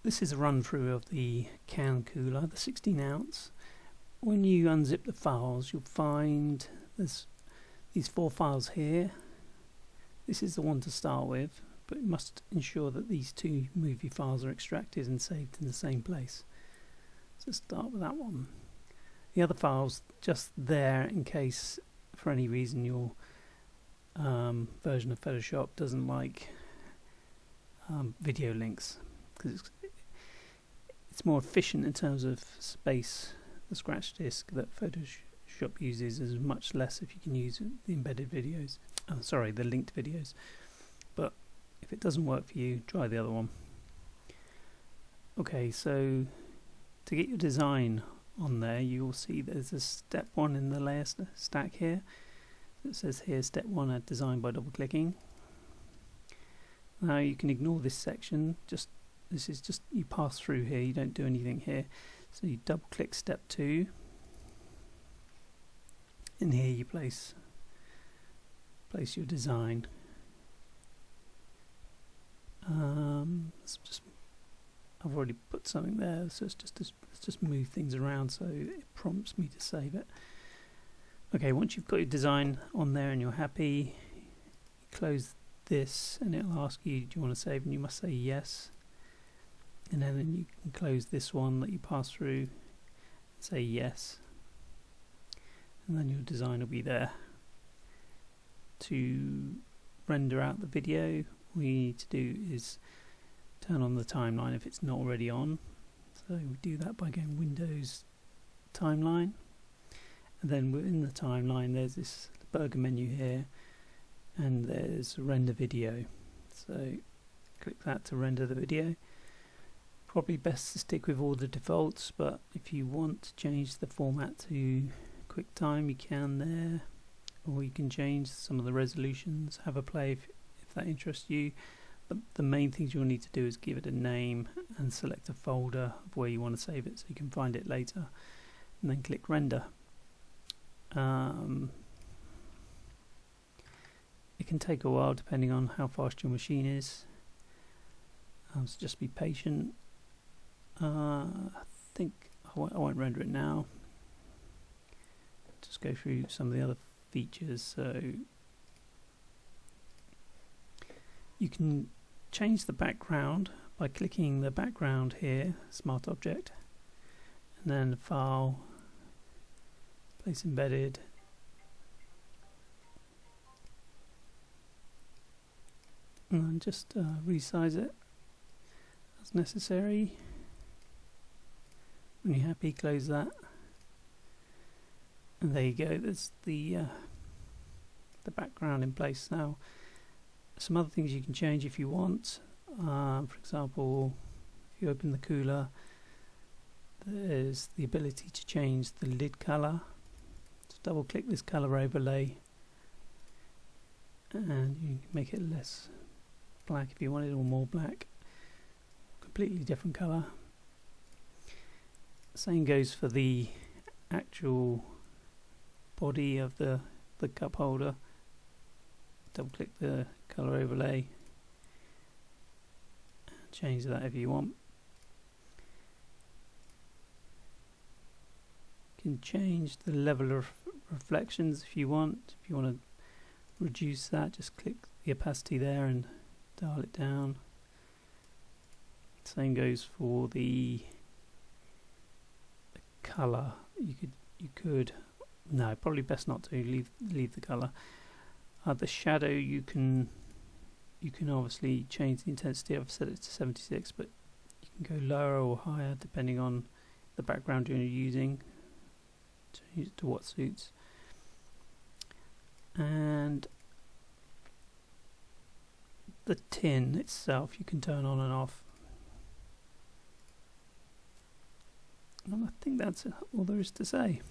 this is a run through of the can cooler, the 16 ounce. When you unzip the files, you'll find there's these 4 files here. This is the one to start with, but you must ensure that these 2 movie files are extracted and saved in the same place. So start with that one. The other file's just there in case for any reason your version of Photoshop doesn't like video links, because it's more efficient in terms of space. The scratch disk that Photoshop uses is much less if you can use the embedded videos, the linked videos. But if it doesn't work for you, try the other one. Okay, so to get your design on there, you will see there's a step 1 in the layer stack here. It says here step 1, add design by double clicking. Now you can ignore this section, this is just you pass through here, you don't do anything here. So you double click step 2, and here you place your design. I've already put something there, so let's just move things around so it prompts me to save it. Okay, once you've got your design on there and you're happy, you close this and it'll ask you, do you want to save, and you must say yes. And then you can close this one that you pass through and say yes, and then your design will be there. To render out the video, all you need to do is turn on the timeline if it's not already on. So we do that by going Windows Timeline, and then within the timeline there's this burger menu here, and there's render video. So click that to render the video. Probably best to stick with all the defaults, but if you want to change the format to QuickTime, you can there, or you can change some of the resolutions. Have a play if that interests you. But the main things you'll need to do is give it a name and select a folder of where you want to save it so you can find it later, and then click render. It can take a while depending on how fast your machine is, so just be patient. I think I won't render it now. Just go through some of the other features. So you can change the background by clicking the background here, Smart Object, and then File, Place Embedded, and then just resize it as necessary. When you're happy, close that, and there you go. There's the background in place now. Some other things you can change if you want. For example, if you open the cooler, there's the ability to change the lid color. Just double click this color overlay, and you can make it less black if you want it, or more black. Completely different color. Same goes for the actual body of the cup holder. Double click the color overlay and change that if you want. You can change the level of reflections if you want. If you want to reduce that, just click the opacity there and dial it down. Same goes for the color. You could no, probably best not to leave the color. The shadow, you can obviously change the intensity. I've set it to 76, but you can go lower or higher depending on the background you're using, to what suits. And the tin itself you can turn on and off. And I think that's all there is to say.